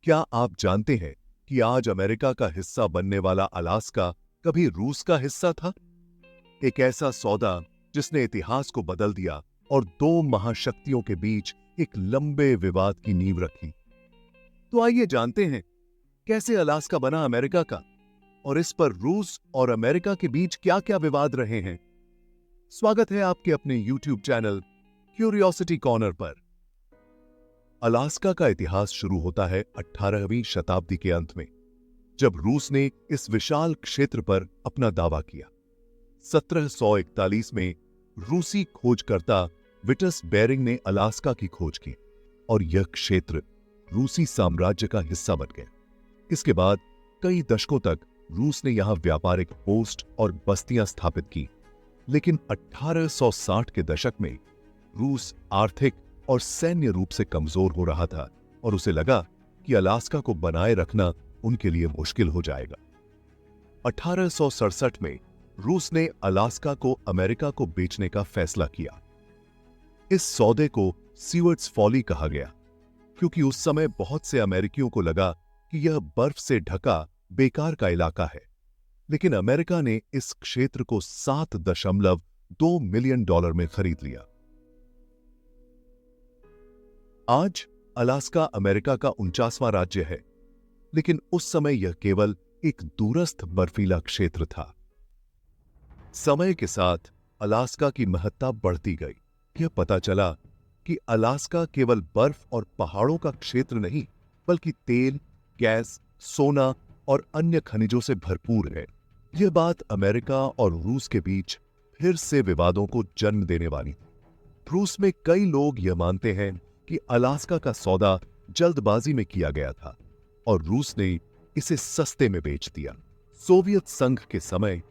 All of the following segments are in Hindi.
क्या आप जानते हैं कि आज अमेरिका का हिस्सा बनने वाला अलास्का कभी रूस का हिस्सा था? एक ऐसा सौदा जिसने इतिहास को बदल दिया और दो महाशक्तियों के बीच एक लंबे विवाद की नींव रखी। तो आइए जानते हैं कैसे अलास्का बना अमेरिका का और इस पर रूस और अमेरिका के बीच क्या-क्या विवाद रहे हैं। स्वागत है आपके अपने YouTube चैनल क्यूरियोसिटी कॉर्नर पर। अलास्का का इतिहास शुरू होता है 18वीं शताब्दी के अंत में, जब रूस ने इस विशाल क्षेत्र पर अपना दावा किया। 1741 में रूसी खोजकर्ता विटस बेरिंग ने अलास्का की खोज की और यह क्षेत्र रूसी साम्राज्य का हिस्सा बन गया। इसके बाद कई दशकों तक रूस ने यहां व्यापारिक पोस्ट और बस्तियां स्थापित की, लेकिन 1860 के दशक में रूस आर्थिक और सैन्य रूप से कमजोर हो रहा था और उसे लगा कि अलास्का को बनाए रखना उनके लिए मुश्किल हो जाएगा। 1867 में रूस ने अलास्का को अमेरिका को बेचने का फैसला किया। इस सौदे को सीवर्ट्स फॉली कहा गया, क्योंकि उस समय बहुत से अमेरिकियों को लगा कि यह बर्फ से ढका बेकार का इलाका है। लेकिन अमेरिका ने इस क्षेत्र को $7.2 मिलियन में खरीद लिया। आज अलास्का अमेरिका का 49वां राज्य है, लेकिन उस समय यह केवल एक दूरस्थ बर्फीला क्षेत्र था। समय के साथ अलास्का की महत्ता बढ़ती गई। यह पता चला कि अलास्का केवल बर्फ और पहाड़ों का क्षेत्र नहीं, बल्कि तेल, गैस, सोना और अन्य खनिजों से भरपूर है। यह बात अमेरिका और रूस के बीच फिर से विवादों को जन्म देने वाली। रूस में कई लोग यह मानते हैं कि अलास्का का सौदा जल्दबाजी में किया गया था और रूस ने इसे सस्ते में बेच दिया। सोवियत संघ के समय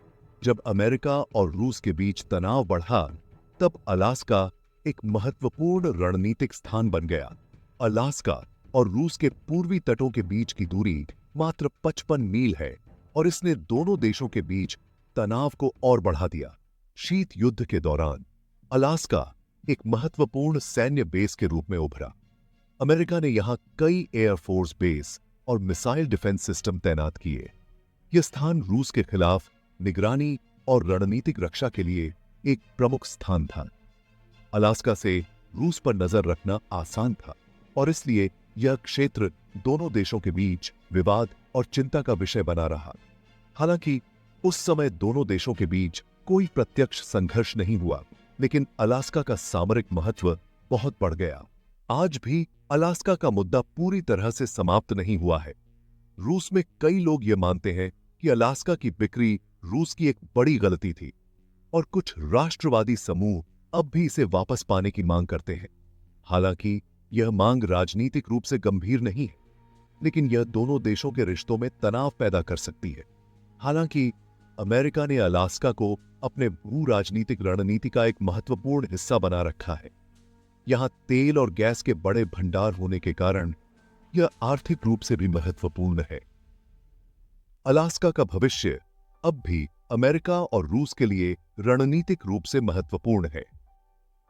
जब अमेरिका और रूस के बीच तनाव बढ़ा, तब अलास्का एक महत्वपूर्ण रणनीतिक स्थान बन गया। अलास्का और रूस के पूर्वी तटों के बीच की दूरी मात्र 55 मील है और इसने दोनों देशों के बीच तनाव को और बढ़ा दिया। शीत युद्ध के दौरान अलास्का एक महत्वपूर्ण सैन्य बेस के रूप में उभरा। अमेरिका ने यहां कई एयरफोर्स बेस और मिसाइल डिफेंस सिस्टम तैनात किए। यह स्थान रूस के खिलाफ निगरानी और रणनीतिक रक्षा के लिए एक प्रमुख स्थान था। अलास्का से रूस पर नजर रखना आसान था और इसलिए यह क्षेत्र दोनों देशों के बीच विवाद और चिंता का विषय बना रहा। हालांकि उस समय दोनों देशों के बीच कोई प्रत्यक्ष संघर्ष नहीं हुआ, लेकिन अलास्का का सामरिक महत्व बहुत बढ़ गया। आज भी अलास्का का मुद्दा पूरी तरह से समाप्त नहीं हुआ है। रूस में कई लोग यह मानते हैं कि अलास्का की बिक्री रूस की एक बड़ी गलती थी और कुछ राष्ट्रवादी समूह अब भी इसे वापस पाने की मांग करते हैं। हालांकि यह मांग राजनीतिक रूप से गंभीर नहीं है, लेकिन यह दोनों देशों के रिश्तों में तनाव पैदा कर सकती है। हालांकि अमेरिका ने अलास्का को अपने भू राजनीतिक रणनीति का एक महत्वपूर्ण हिस्सा बना रखा है। यहां तेल और गैस के बड़े भंडार होने के कारण यह आर्थिक रूप से भी महत्वपूर्ण है। अलास्का का भविष्य अब भी अमेरिका और रूस के लिए रणनीतिक रूप से महत्वपूर्ण है।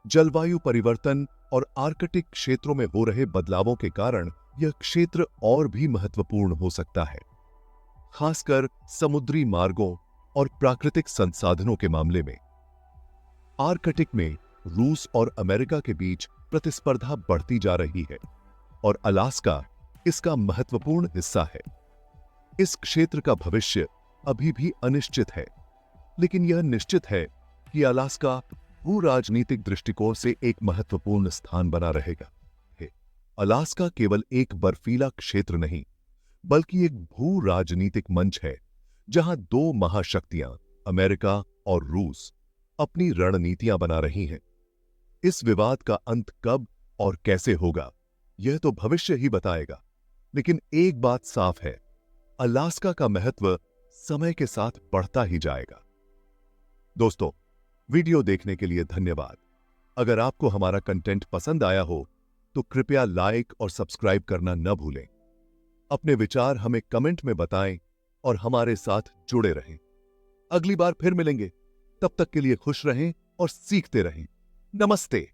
जलवायु परिवर्तन और आर्कटिक क्षेत्रों में हो रहे बदलावों के कारण यह क्षेत्र और भी महत्वपूर्ण हो सकता है, खासकर समुद्री मार्गों और प्राकृतिक संसाधनों के मामले में। आर्कटिक में रूस और अमेरिका के बीच प्रतिस्पर्धा बढ़ती जा रही है और अलास्का इसका महत्वपूर्ण हिस्सा है। इस क्षेत्र का भविष्य अभी भी अनिश्चित है, लेकिन यह निश्चित है कि अलास्का भू राजनीतिक दृष्टिकोण से एक महत्वपूर्ण स्थान बना रहेगा। अलास्का केवल एक बर्फीला क्षेत्र नहीं, बल्कि एक भू राजनीतिक मंच है, जहां दो महाशक्तियां अमेरिका और रूस अपनी रणनीतियां बना रही हैं। इस विवाद का अंत कब और कैसे होगा, यह तो भविष्य ही बताएगा, लेकिन एक बात साफ है, अलास्का का महत्व समय के साथ बढ़ता ही जाएगा। दोस्तों, वीडियो देखने के लिए धन्यवाद। अगर आपको हमारा कंटेंट पसंद आया हो तो कृपया लाइक और सब्सक्राइब करना न भूलें। अपने विचार हमें कमेंट में बताएं और हमारे साथ जुड़े रहें। अगली बार फिर मिलेंगे, तब तक के लिए खुश रहें और सीखते रहें। नमस्ते।